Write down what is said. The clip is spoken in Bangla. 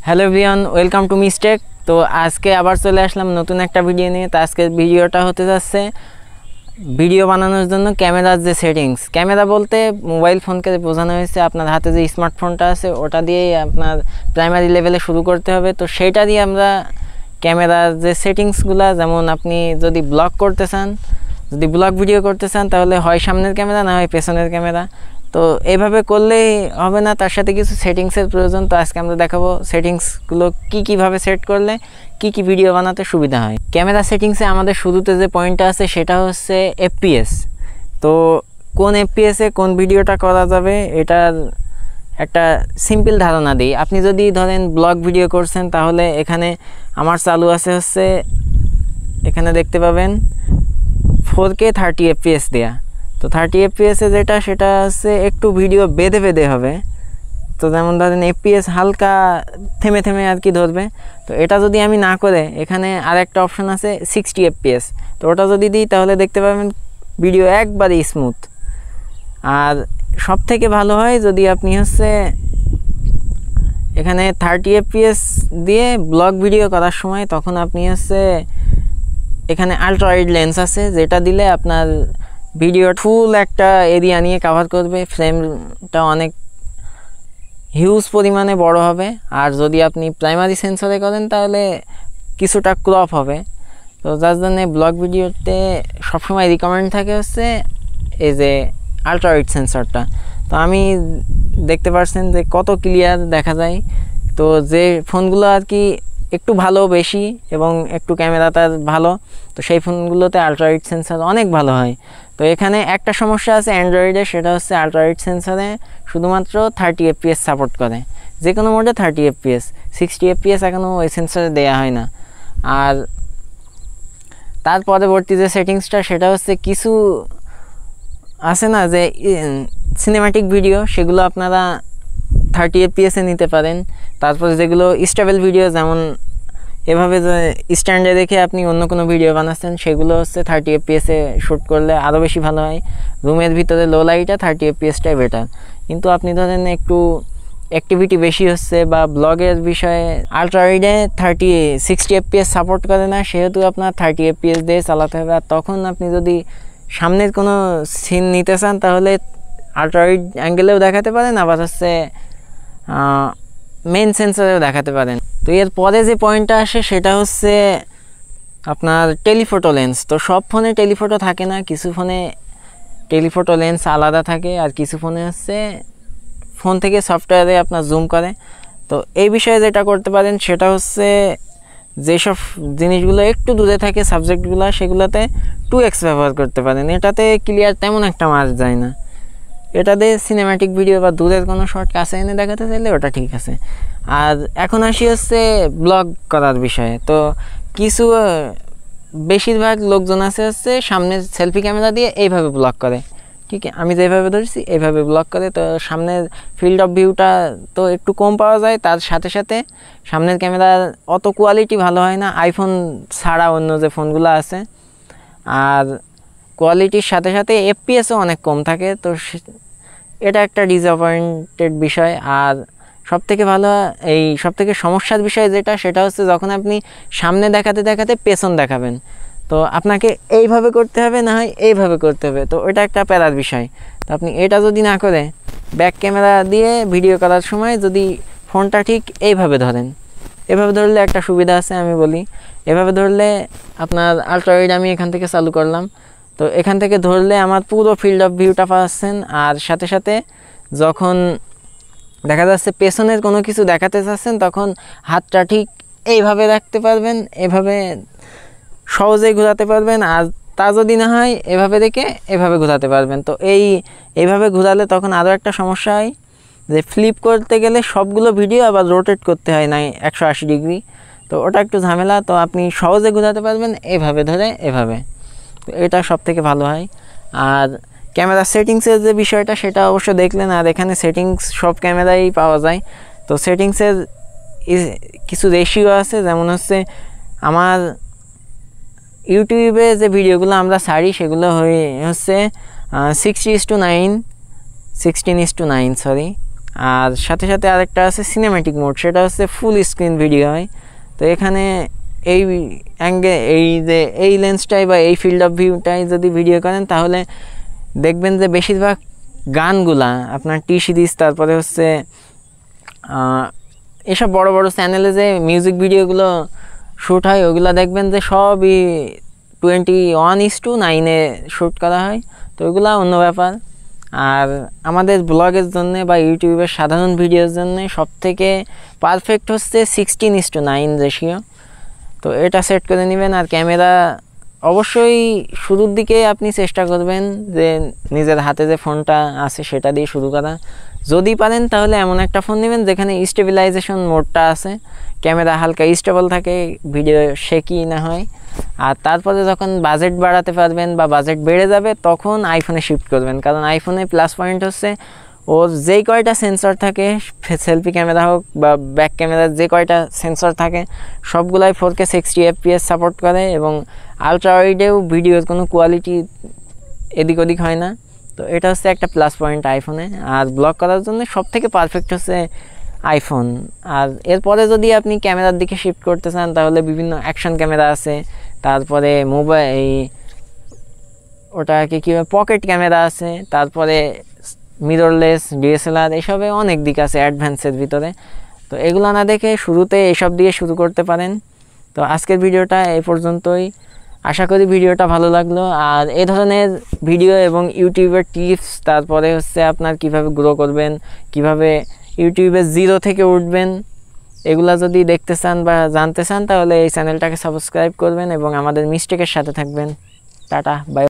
Hello everyone, welcome to mistake. তো আজকে আবার চলে আসলাম নতুন একটা ভিডিও নিয়ে। তো আজকের ভিডিওটা হতে যাচ্ছে ভিডিও বানানোর জন্য ক্যামেরার যে সেটিংস। ক্যামেরা বলতে মোবাইল ফোনকে বোঝানো হয়েছে, আপনার হাতে যে স্মার্টফোনটা আছে ওটা দিয়েই আপনার প্রাইমারি লেভেলে শুরু করতে হবে। তো সেইটা দিয়ে আমরা ক্যামেরার যে সেটিংসগুলো, যেমন আপনি যদি ব্লগ করতে চান, যদি ব্লগ ভিডিও করতে চান, তাহলে হয় সামনের ক্যামেরা না হয় পেছনের ক্যামেরা। তো এইভাবে করলেই হবে না, তার সাথে কিছু সেটিংসের প্রয়োজন। তো আজকে আমরা দেখাবো সেটিংসগুলো কীভাবে সেট করলে কি ভিডিও বানাতে সুবিধা হয়। ক্যামেরা সেটিংসে আমাদের শুরুতে যে পয়েন্টটা আছে সেটা হচ্ছে এফপিএস। তো কোন এফপিএসে কোন ভিডিওটা করা যাবে এটার একটা সিম্পল ধারণা দিই। আপনি যদি ধরেন ব্লগ ভিডিও করছেন, তাহলে এখানে আমার চালু আছে হচ্ছে, এখানে দেখতে পাবেন 4K 30 FPS দেয়া। তো 30 FPS যেটা, সেটা হচ্ছে একটু ভিডিও বেঁধে হবে। তো যেমন ধরেন FPS হালকা থেমে আর কি ধরবে। তো এটা যদি আমি না করে এখানে আরেকটা অপশন আছে 60 FPS। তো ওটা যদি দিই তাহলে দেখতে পাবেন ভিডিও একবারে স্মুথ। আর সব থেকে ভালো হয় যদি আপনি হচ্ছে এখানে 30 FPS দিয়ে ব্লগ ভিডিও করার সময়, তখন আপনি হচ্ছে এখানে আলট্রা ওয়াইড লেন্স আছে, যেটা দিলে আপনার ভিডিও ফুল একটা এরিয়া নিয়ে কভার করবে, ফ্রেমটা অনেক হিউজ পরিমাণে বড় হবে। আর যদি আপনি প্রাইমারি সেন্সরে করেন তাহলে কিছুটা ক্রপ হবে। তো যার জন্য ব্লগ ভিডিওতে সবসময় রিকমেন্ড থাকে হচ্ছে এই যে আলট্রা ওয়াইড সেন্সরটা। তো আমি দেখতে পাচ্ছেন যে কত ক্লিয়ার দেখা যায়। তো যে ফোনগুলো আর কি একটু ভালো বেশি এবং একটু ক্যামেরাটা ভালো, তো সেই ফোনগুলোতে আলট্রা ওয়াইড সেন্সর অনেক ভালো হয়। তো এখানে একটা সমস্যা আছে অ্যান্ড্রয়েডে, সেটা হচ্ছে আলট্রা ওয়াইড সেন্সরে শুধুমাত্র 30 FPS সাপোর্ট করে, যে কোনো মোডে 30 FPS। 60 FPS এখনও ওই সেন্সরে দেওয়া হয় না। আর তার পরবর্তী যে সেটিংসটা, সেটা হচ্ছে কিছু আছে না যে সিনেম্যাটিক ভিডিও, সেগুলো আপনারা 30 FPS নিতে পারেন। তারপর যেগুলো স্টেবল ভিডিও, যেমন এভাবে যে স্ট্যান্ডে রেখে আপনি অন্য কোনো ভিডিও বানাচ্ছেন, সেগুলো হচ্ছে 30 FPS শ্যুট করলে আরও বেশি ভালো হয়। রুমের ভিতরে লো লাইটে 30 FPSটাই বেটার। কিন্তু আপনি ধরেন একটু অ্যাক্টিভিটি বেশি হচ্ছে বা ব্লগের বিষয়ে আলট্রা ওয়াইডে 60 FPS সাপোর্ট করে না, সেহেতু আপনার 30 FPS দিয়ে চালাতে হবে। আর তখন আপনি যদি সামনের কোনো সিন নিতে চান, তাহলে আলট্রা ওয়াইড অ্যাঙ্গেলেও দেখাতে পারেন, আবার হচ্ছে মেন সেন্সরেও দেখাতে পারেন। তো এর পরে যে পয়েন্টটা আসে সেটা হচ্ছে আপনার টেলিফোটো লেন্স। তো সব ফোনে টেলিফোটো থাকে না, কিছু ফোনে টেলিফোটো লেন্স আলাদা থাকে, আর কিছু ফোনে হচ্ছে ফোন থেকে সফটওয়্যারে আপনার জুম করে। তো এই বিষয়ে যেটা করতে পারেন সেটা হচ্ছে যেসব জিনিসগুলো একটু দূরে থাকে সাবজেক্টগুলো, সেগুলোতে 2x ব্যবহার করতে পারেন। এটাতে ক্লিয়ার তেমন একটা মার্ক যায় না। এটাতে সিনেম্যাটিক ভিডিও বা দূরের কোনো শর্ট কাছে এনে দেখাতে চাইলে ওটা ঠিক আছে। আর এখন আসি হচ্ছে ব্লগ করার বিষয়ে। তো কিছু বেশিরভাগ লোকজন আছে হচ্ছে সামনের সেলফি ক্যামেরা দিয়ে এইভাবে ব্লগ করে, ঠিক আছে, আমি যেভাবে ধরছি এইভাবে ব্লগ করে। তো সামনের ফিল্ড অফ ভিউটা তো একটু কম পাওয়া যায়, তার সাথে সাথে সামনের ক্যামেরার অত কোয়ালিটি ভালো হয় না আইফোন ছাড়া অন্য যে ফোনগুলো আছে। আর কোয়ালিটির সাথে সাথে এফপিএসও অনেক কম থাকে। তো এটা একটা ডিসঅ্যাপয়েন্টেড বিষয়। আর সবথেকে ভালো, এই সবথেকে সমস্যার বিষয় যেটা, সেটা হচ্ছে যখন আপনি সামনে দেখাতে পেছন দেখাবেন, তো আপনাকে এইভাবে করতে হবে, না হয় এইভাবে করতে হবে। তো ওটা একটা প্যারার বিষয়। তো আপনি এটা যদি না করে ব্যাক ক্যামেরা দিয়ে ভিডিও করার সময় যদি ফোনটা ঠিক এইভাবে ধরেন, এভাবে ধরলে একটা সুবিধা আছে, আমি বলি। এভাবে ধরলে আপনার আলট্রা ওয়াইড আমি এখান থেকে চালু করলাম, তো এখান থেকে ধরলে আমার পুরো ফিল্ড অফ ভিউটা পাচ্ছেন। আর সাথে সাথে যখন দেখা যাচ্ছে পেছনের কোনো কিছু দেখাতে চাচ্ছেন, তখন হাতটা ঠিক এইভাবে রাখতে পারবেন, এভাবে সহজেই ঘোরাতে পারবেন। আর তা যদি না হয় এভাবে রেখে এভাবে ঘোরাতে পারবেন। তো এইভাবে ঘোরালে তখন আরও একটা সমস্যা হয় যে ফ্লিপ করতে গেলে সবগুলো ভিডিও আবার রোটেট করতে হয় না 180 ডিগ্রি। তো ওটা একটু ঝামেলা। তো আপনি সহজে ঘোরাতে পারবেন এভাবে ধরে এভাবে। তো এটা সব থেকে ভালো হয়। আর ক্যামেরা সেটিংসের যে বিষয়টা, সেটা অবশ্য দেখলেন। আর এখানে সেটিংস সব ক্যামেরাই পাওয়া যায়। তো সেটিংসের কিছু রেশিও আছে, যেমন হচ্ছে আমার ইউটিউবে যে ভিডিওগুলো আমরা ছাড়ি, সেগুলো হচ্ছে 16:9 সরি। আর সাথে সাথে আরেকটা আছে সিনেম্যাটিক মোড, সেটা হচ্ছে ফুল স্ক্রিন ভিডিও হয়। তো এখানে এই এই লেন্সটাই বা এই ফিল্ড অফ ভিউটাই যদি ভিডিও করেন তাহলে দেখবেন যে বেশিরভাগ গানগুলা আপনার টি সিরিজ, তারপরে হচ্ছে এসব বড় বড় চ্যানেলে যে মিউজিক ভিডিওগুলো শ্যুট হয় ওগুলো দেখবেন যে সবই 21:9 শ্যুট করা হয়। তো ওইগুলো অন্য ব্যাপার। আর আমাদের ব্লগের জন্য বা ইউটিউবের সাধারণ ভিডিওর জন্য সবথেকে পারফেক্ট হচ্ছে 16:9 রেশিও। তো এটা সেট করে নেবেন। আর ক্যামেরা অবশ্যই শুরুর দিকে আপনি চেষ্টা করবেন যে নিজের হাতে যে ফোনটা আছে সেটা দিয়ে শুরু করা। যদি পারেন তাহলে এমন একটা ফোন নেবেন যেখানে স্টেবিলাইজেশন মোডটা আছে, ক্যামেরা হালকা স্টেবল থাকে, ভিডিও শেকি না হয়। আর তারপরে যখন বাজেট বাড়াতে পারবেন বা বাজেট বেড়ে যাবে তখন আইফোনে শিফট করবেন। কারণ আইফোনে প্লাস পয়েন্ট হচ্ছে ওর যেই কয়টা সেন্সর থাকে, সেলফি ক্যামেরা হোক বা ব্যাক ক্যামেরার যে কয়টা সেন্সর থাকে সবগুলাই 4K 60 FPS সাপোর্ট করে, এবং আলট্রা ওয়াইডেও ভিডিওর কোনো কোয়ালিটি এদিক ওদিক হয় না। তো এটা হচ্ছে একটা প্লাস পয়েন্ট আইফোনে। আর ব্লগ করার জন্য সবথেকে পারফেক্ট হচ্ছে আইফোন। আর এরপরে যদি আপনি ক্যামেরার দিকে শিফট করতে চান তাহলে বিভিন্ন অ্যাকশন ক্যামেরা আছে, তারপরে মোবাইল ওটাকে কী পকেট ক্যামেরা আছে, তারপরে মিররলেস ডিএসএলআর, এসবে অনেক দিক আছে অ্যাডভান্সের ভিতরে। তো এগুলো না দেখে শুরুতে এসব দিয়ে শুরু করতে পারেন। তো আজকের ভিডিওটা এই পর্যন্তই। আশা করি ভিডিওটা ভালো লাগলো। আর এই ধরনের ভিডিও এবং ইউটিউবের টিপস, তারপরে হচ্ছে আপনার কিভাবে গ্রো করবেন, কিভাবে ইউটিউবে 0 থেকে উঠবেন, এগুলা যদি দেখতে চান বা জানতে চান তাহলে এই চ্যানেলটাকে সাবস্ক্রাইব করবেন এবং আমাদের মিস্টেকের সাথে থাকবেন। Tata, by.